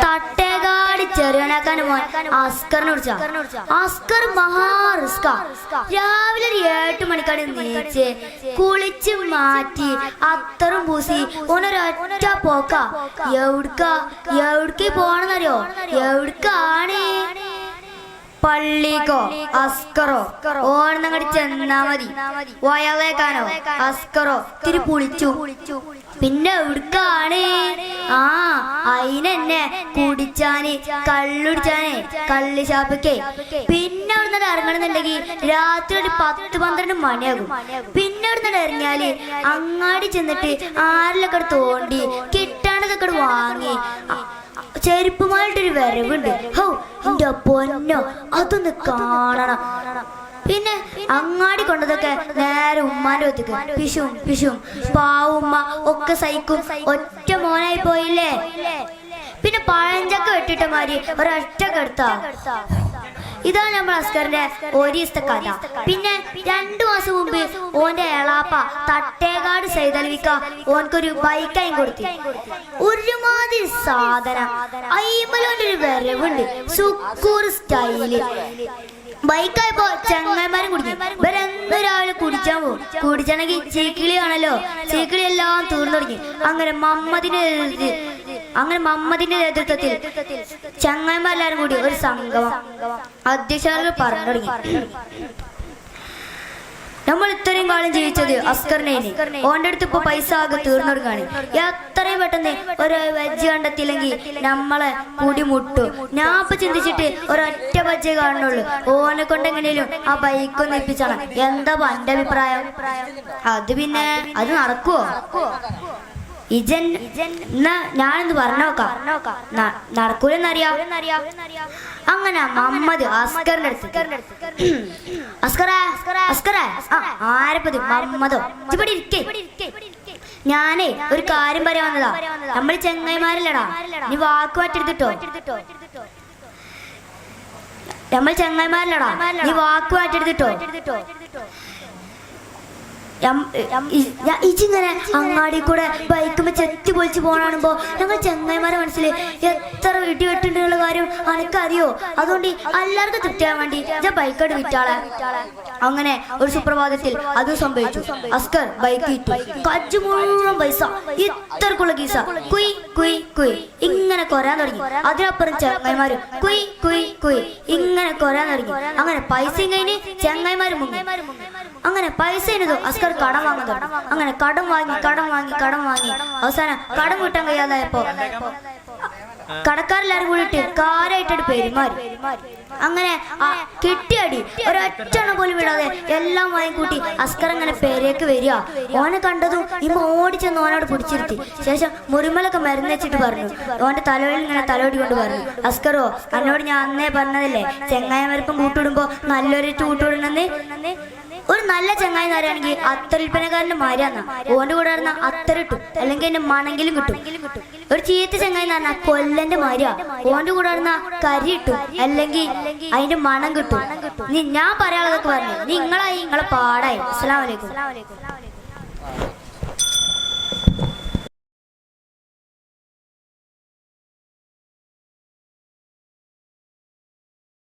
തട്ടേകാട് ചെറിയണാക്കാന്റെ മോൻ അസ്കറിനെ വിളിച്ച. അസ്കർ മഹാ റിസ്കാ. രാവിലെ 8 മണിക്കാണ് നീച്ച് കുളിച്ച് മാറ്റി അത്തറും പൂസി ഓനൊരൊറ്റ പോക്ക. എവിടേക്ക് പോണെന്നറിയോ? എവിടേക്കാണ്? പള്ളിക്കോ അസ്കറോ ഓണങ്ങടി ചെന്നാ മതി. വയലേക്കാനോ അസ്കറോ തിരി പുളിച്ചു. പിന്നെ എവിടേക്കാണ്? അയിനെന്നെ കുടിച്ചാന് കള്ളുടിച്ചാനേ കള്ളി ഷാപ്പിക്കേ. പിന്നെ അവിടുന്ന് ഇറങ്ങണമെന്നുണ്ടെങ്കിൽ രാത്രി ഒരു 10-12 മണിയാകും. പിന്നെ അവിടുന്ന് ഇറങ്ങിയാല് അങ്ങാടി ചെന്നിട്ട് ആരിലൊക്കെ തോണ്ടി കിട്ടാണ്ടതൊക്കെ വാങ്ങി ചെരുപ്പുമായിട്ടൊരു വരവുണ്ട്. ഹോ എന്റെ പൊന്നോ, അതൊന്ന് കാണണം. പിന്നെ അങ്ങാടി കൊണ്ടതൊക്കെ നേരെ ഉമ്മാന്റെ ഒത്തുക്ക് പിശും പാവുമ്മ ഒക്കെ സഹിക്കും. ഒറ്റ മോനായി പോയില്ലേ. പിന്നെ പഴഞ്ചക്ക വെട്ടിട്ട മാതിരി ഒരൊറ്റ കെടുത്താ. ഇതാണ് നമ്മൾ അസ്കറിന്റെ ഒരു ദിവസത്തെ കഥ. പിന്നെ 2 മാസം മുമ്പ് ഓന്റെ എളാപ്പ തട്ടേകാട് സൈതൽവിക്ക ഓൻക്കൊരു ബൈക്കായും കൊടുത്തു. ഒരുമാതിരി സാധനം. അയ്മലോന്റെ ഒരു വരവുണ്ട്, സുക്കൂർ സ്റ്റൈല്. ബൈക്കായപ്പോ ചങ്ങന്മാരും കുടിക്കും. ഇവരെന്നും രാവിലെ കുടിച്ചാൻ പോകും. കുടിച്ചാണെങ്കിൽ ചീക്കിളി ആണല്ലോ, ചീക്കിളി എല്ലാം തീർന്നു തുടങ്ങി. അങ്ങനെ മമ്മദിന്റെ നേതൃത്വത്തിൽ ചങ്ങന്മാരെല്ലാരും കൂടി ഒരു സംഗമം അധ്യക്ഷകൾ പറഞ്ഞു തുടങ്ങി. നമ്മൾ ഇത്രയും കാലം ജീവിച്ചത് അസ്കറിനെ. ഓന്റെ അടുത്ത് ഇപ്പൊ പൈസ ആകെ തീർന്നു തുടങ്ങാണ്. എത്രയും പെട്ടെന്ന് ഒരു വെജ് കണ്ടെത്തിയില്ലെങ്കിൽ നമ്മളെ കൂടി മുട്ടു. ഞാൻ ഇപ്പൊ ചിന്തിച്ചിട്ട് ഒരൊറ്റ വെജ് കാണുന്നുള്ളൂ. ഓനെ കൊണ്ട് എങ്ങനെയും ആ ബൈക്കൊന്ന് ഏൽപ്പിച്ചാണ്. എന്താ എന്റെ അഭിപ്രായം? അത് പിന്നെ അത് നടക്കുവോ? ഞാനെന്ന് പറഞ്ഞോക്കാം. നടക്കൂലെന്നറിയാം. അങ്ങനെ മമ്മദ് അസ്കറിന്റെ അടുത്ത് ആരപ്പത് മമ്മദോ ഇവിടെ ഇരിക്കേ. ഞാനേ ഒരു കാര്യം പറയാൻ വന്നതാ. നമ്മൾ ചെങ്ങായിമാരല്ലടാ, നീ വാക്ക് മാറ്റരുതിട്ടോ. നമ്മൾ ചെങ്ങായിമാരല്ലടാ, നീ വാക്ക് മാറ്റരുതിട്ടോ. ഇച്ചിങ്ങനെ അങ്ങാടി കൂടെ ബൈക്കുമ്പോ ചെത്തി പൊളിച്ച് പോണാണുമ്പോ ഞങ്ങൾ ചെങ്ങായിമാരെ മനസ്സിൽ എത്ര വീട്ടി വെട്ടുന്നുള്ള കാര്യം അനക്കറിയോ? അതുകൊണ്ട് എല്ലാവർക്കും തൃപ്തിയാൻ വേണ്ടി ഞാൻ ബൈക്കോട് വിറ്റാളെ. അങ്ങനെ ഒരു സുപ്രഭാതത്തിൽ അതും സംഭവിച്ചു. അസ്കർ ബൈക്ക് വിറ്റു. കജ്ജ് മുഴുവൻ പൈസ, ഇത്രക്കുള്ള കീസ. കുയ് കുയ് കുയ് ഇങ്ങനെ കൊരാൻ തുടങ്ങി. അതിനപ്പുറം ചെങ്ങായിമാരും കുയ് കുയ് കുയ് ഇങ്ങനെ കൊരാൻ തുടങ്ങി. അങ്ങനെ പൈസയും കഴിഞ്ഞ് ചെങ്ങായിമാരും മുങ്ങി. അങ്ങനെ പൈസ ഇനതോ അസ്കർ കടം വാങ്ങാൻ തുടങ്ങി. അങ്ങനെ കടം വാങ്ങി അവസാനം കടം വീട്ടാൻ കഴിയാതായപ്പോ കടക്കാരെല്ലാരും കൂടിയിട്ട് കാര്യമായിട്ട് പെരുമാറി. അങ്ങനെ കിട്ടിയടി ഒരൊറ്റെണ്ണം പോലും വിടാതെ എല്ലാം വാങ്ങിക്കൂട്ടി അസ്കർ അങ്ങനെ പേരേക്ക് വരിക. ഓനെ കണ്ടതും ഇമ്മ ഓടിച്ചെന്ന് ഓനോട് പിടിച്ചിരുത്തി. ശേഷം മുറിമലൊക്കെ മരുന്ന് വെച്ചിട്ട് പറഞ്ഞു. ഓന്റെ തലയിൽ ഇങ്ങനെ തലോടി കൊണ്ട് പറഞ്ഞു, അസ്കറോ എന്നോട് ഞാൻ അന്നേ പറഞ്ഞതല്ലേ ചെങ്ങായിമാർക്കും കൂട്ടിടുമ്പോ നല്ലൊരു കൂട്ടിടണമെന്ന്. ഒരു നല്ല ചങ്ങായി എന്ന് പറയുകയാണെങ്കിൽ അത്തറിൽപ്പനക്കാരന്റെ മാരിയാന്ന. ഓന്റെ കൂടെ നടന്ന അത്തറിട്ടു അല്ലെങ്കിൽ എന്റെ മണെങ്കിലും കിട്ടും. ഒരു ചീത്ത ചങ്ങായി എന്ന് പറഞ്ഞാൽ കൊല്ലന്റെ മാരിയാ. ഓന്റെ കൂടെ നടന്ന കരി ഇട്ടു അല്ലെങ്കിൽ അതിന്റെ മണം കിട്ടും. ഞാൻ പറയാനുള്ളതൊക്കെ പറഞ്ഞു. നിങ്ങളായി നിങ്ങളെ പാടായി. അസ്സലാമു അലൈക്കും.